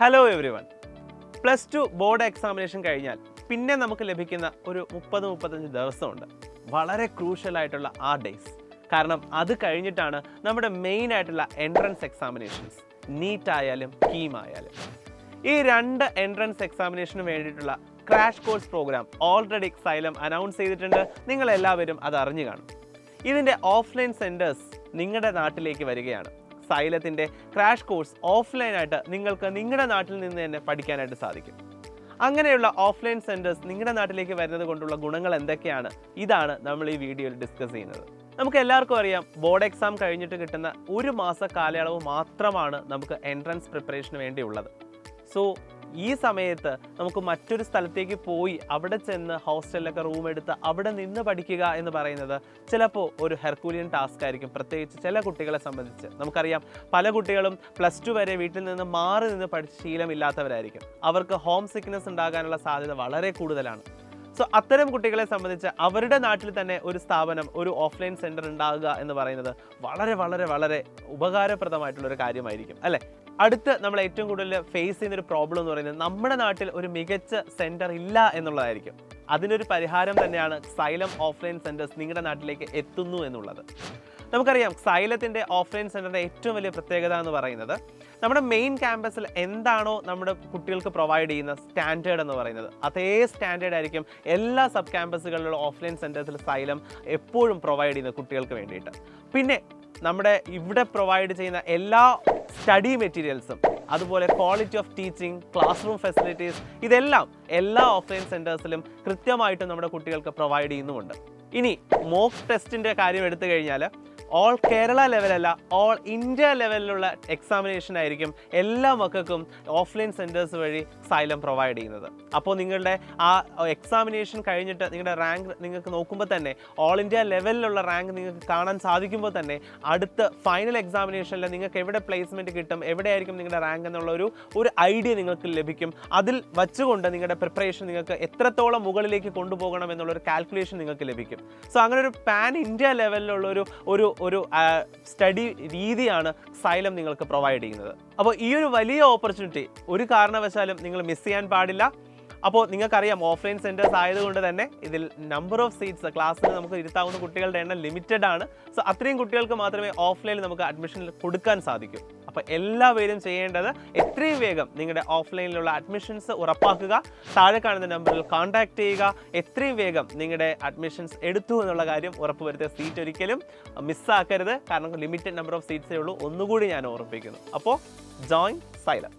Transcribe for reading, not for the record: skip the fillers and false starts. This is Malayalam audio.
Hello every one. Plus two board examination കഴിഞ്ഞാൽ പിന്നെ നമുക്ക് ലഭിക്കുന്ന ഒരു 30-35 ദിവസമുണ്ട്. വളരെ ക്രൂഷ്യലായിട്ടുള്ള ആ ഡേയ്സ്. കാരണം അത് കഴിഞ്ഞിട്ടാണ് നമ്മുടെ മെയിൻ ആയിട്ടുള്ള എൻട്രൻസ് എക്സാമിനേഷൻസ്, നീറ്റ് ആയാലും കീം ആയാലും. ഈ രണ്ട് എൻട്രൻസ് എക്സാമിനേഷന് വേണ്ടിയിട്ടുള്ള crash course program already Xylem announce ചെയ്തിട്ടുണ്ട്. നിങ്ങളെല്ലാവരും അത് അറിഞ്ഞു കാണും. ഇതിൻ്റെ ഓഫ്ലൈൻ സെൻറ്റേഴ്സ് നിങ്ങളുടെ നാട്ടിലേക്ക് വരികയാണ്. സൈലത്തിൻ്റെ ക്രാഷ് കോഴ്സ് ഓഫ്ലൈനായിട്ട് നിങ്ങൾക്ക് നിങ്ങളുടെ നാട്ടിൽ നിന്ന് തന്നെ പഠിക്കാനായിട്ട് സാധിക്കും. അങ്ങനെയുള്ള ഓഫ്ലൈൻ സെൻറ്റേഴ്സ് നിങ്ങളുടെ നാട്ടിലേക്ക് വരുന്നത് കൊണ്ടുള്ള ഗുണങ്ങൾ എന്തൊക്കെയാണ്? ഇതാണ് നമ്മൾ ഈ വീഡിയോയിൽ ഡിസ്കസ് ചെയ്യുന്നത്. നമുക്ക് എല്ലാവർക്കും അറിയാം, ബോർഡ് എക്സാം കഴിഞ്ഞിട്ട് കിട്ടുന്ന ഒരു മാസ കാലയളവ് മാത്രമാണ് നമുക്ക് എൻട്രൻസ് പ്രിപ്പറേഷന് വേണ്ടിയുള്ളത്. സോ ഈ സമയത്ത് നമുക്ക് മറ്റൊരു സ്ഥലത്തേക്ക് പോയി അവിടെ ചെന്ന് ഹോസ്റ്റലിലൊക്കെ റൂം എടുത്ത് അവിടെ നിന്ന് പഠിക്കുക എന്ന് പറയുന്നത് ചിലപ്പോൾ ഒരു ഹെർക്കൂലിയൻ ടാസ്ക് ആയിരിക്കും. പ്രത്യേകിച്ച് ചില കുട്ടികളെ സംബന്ധിച്ച് നമുക്കറിയാം, പല കുട്ടികളും +2 വരെ വീട്ടിൽ നിന്ന് മാറി നിന്ന് പഠിച്ച ശീലമില്ലാത്തവരായിരിക്കും. അവർക്ക് ഹോം സിക്നെസ് ഉണ്ടാകാനുള്ള സാധ്യത വളരെ കൂടുതലാണ്. സോ അത്തരം കുട്ടികളെ സംബന്ധിച്ച് അവരുടെ നാട്ടിൽ തന്നെ ഒരു സ്ഥാപനം, ഒരു ഓഫ്ലൈൻ സെൻറ്റർ ഉണ്ടാകുക എന്ന് പറയുന്നത് വളരെ വളരെ വളരെ ഉപകാരപ്രദമായിട്ടുള്ളൊരു കാര്യമായിരിക്കും, അല്ലേ? അടുത്ത് നമ്മൾ ഏറ്റവും കൂടുതൽ ഫേസ് ചെയ്യുന്നൊരു പ്രോബ്ലം എന്ന് പറയുന്നത് നമ്മുടെ നാട്ടിൽ ഒരു മികച്ച സെൻറ്റർ ഇല്ല എന്നുള്ളതായിരിക്കും. അതിനൊരു പരിഹാരം തന്നെയാണ് സൈലം ഓഫ്ലൈൻ സെൻറ്റേഴ്സ് നിങ്ങളുടെ നാട്ടിലേക്ക് എത്തുന്നു എന്നുള്ളത്. നമുക്കറിയാം, സൈലത്തിൻ്റെ ഓഫ്ലൈൻ സെൻറ്ററിൻ്റെ ഏറ്റവും വലിയ പ്രത്യേകത എന്ന് പറയുന്നത് നമ്മുടെ മെയിൻ ക്യാമ്പസിൽ എന്താണോ നമ്മുടെ കുട്ടികൾക്ക് പ്രൊവൈഡ് ചെയ്യുന്ന സ്റ്റാൻഡേർഡ് എന്ന് പറയുന്നത്, അതേ സ്റ്റാൻഡേർഡ് ആയിരിക്കും എല്ലാ സബ് ക്യാമ്പസുകളിലുള്ള ഓഫ്ലൈൻ സെൻറ്റേഴ്സിൽ സൈലം എപ്പോഴും പ്രൊവൈഡ് ചെയ്യുന്ന കുട്ടികൾക്ക് വേണ്ടിയിട്ട്. പിന്നെ നമ്മുടെ ഇവിടെ പ്രൊവൈഡ് ചെയ്യുന്ന എല്ലാ സ്റ്റഡി മെറ്റീരിയൽസും, അതുപോലെ quality of teaching, class room facilities, ഇതെല്ലാം എല്ലാ ഓഫ്ലൈൻ സെൻറ്റേഴ്സിലും കൃത്യമായിട്ടും നമ്മുടെ കുട്ടികൾക്ക് പ്രൊവൈഡ് ചെയ്യുന്നുമുണ്ട്. ഇനി മോക്ക് ടെസ്റ്റിൻ്റെ കാര്യം എടുത്തു കഴിഞ്ഞാൽ ഓൾ കേരള ലെവലല്ല, ഓൾ ഇന്ത്യ ലെവലിലുള്ള എക്സാമിനേഷൻ ആയിരിക്കും എല്ലാ മക്കൾക്കും ഓഫ്ലൈൻ സെൻറ്റേഴ്സ് വഴി സൈലം പ്രൊവൈഡ് ചെയ്യുന്നത്. അപ്പോൾ നിങ്ങളുടെ ആ എക്സാമിനേഷൻ കഴിഞ്ഞിട്ട് നിങ്ങളുടെ റാങ്ക് നിങ്ങൾക്ക് നോക്കുമ്പോൾ തന്നെ ഓൾ ഇന്ത്യ ലെവലിലുള്ള റാങ്ക് നിങ്ങൾക്ക് കാണാൻ സാധിക്കുമ്പോൾ തന്നെ അടുത്ത ഫൈനൽ എക്സാമിനേഷനിൽ നിങ്ങൾക്ക് എവിടെ പ്ലേസ്മെൻറ്റ് കിട്ടും, എവിടെയായിരിക്കും നിങ്ങളുടെ റാങ്ക് എന്നുള്ള ഒരു ഐഡിയ നിങ്ങൾക്ക് ലഭിക്കും. അതിൽ വച്ചുകൊണ്ട് നിങ്ങളുടെ പ്രിപ്പറേഷൻ നിങ്ങൾക്ക് എത്രത്തോളം മുകളിലേക്ക് കൊണ്ടുപോകണം എന്നുള്ളൊരു കാൽക്കുലേഷൻ നിങ്ങൾക്ക് ലഭിക്കും. സോ അങ്ങനെ ഒരു പാൻ ഇന്ത്യ ലെവലിലുള്ള ഒരു സ്റ്റഡി രീതിയാണ് സൈലം നിങ്ങൾക്ക് പ്രൊവൈഡ് ചെയ്യുന്നത്. അപ്പോൾ ഈ ഒരു വലിയ ഓപ്പർച്യൂണിറ്റി ഒരു കാരണവശാലും നിങ്ങൾ മിസ് ചെയ്യാൻ പാടില്ല. അപ്പോൾ നിങ്ങൾക്കറിയാം, ഓഫ്ലൈൻ സെൻറ്റേഴ്സ് ആയതുകൊണ്ട് തന്നെ ഇതിൽ നമ്പർ ഓഫ് സീറ്റ്സ്, ക്ലാസ്സിൽ നമുക്ക് ഇരുത്താവുന്ന കുട്ടികളുടെ എണ്ണം ലിമിറ്റഡ് ആണ്. സോ അത്രയും കുട്ടികൾക്ക് മാത്രമേ ഓഫ്ലൈനിൽ നമുക്ക് അഡ്മിഷൻ കൊടുക്കാൻ സാധിക്കൂ. അപ്പോൾ എല്ലാവരും ചെയ്യേണ്ടത് എത്രയും വേഗം നിങ്ങളുടെ ഓഫ്ലൈനിലുള്ള അഡ്മിഷൻസ് ഉറപ്പാക്കുക. താഴെ കാണുന്ന നമ്പറിൽ കോൺടാക്ട് ചെയ്യുക. എത്രയും വേഗം നിങ്ങളുടെ അഡ്മിഷൻസ് എടുത്തു എന്നുള്ള കാര്യം ഉറപ്പുവരുത്തുക. സീറ്റ് ഒരിക്കലും മിസ്സാക്കരുത്. കാരണം ലിമിറ്റഡ് നമ്പർ ഓഫ് സീറ്റ്സേ ഉള്ളൂ. ഒന്നുകൂടി ഞാൻ ഓർമ്മിപ്പിക്കുന്നു. അപ്പോൾ ജോയിൻ സൈലം.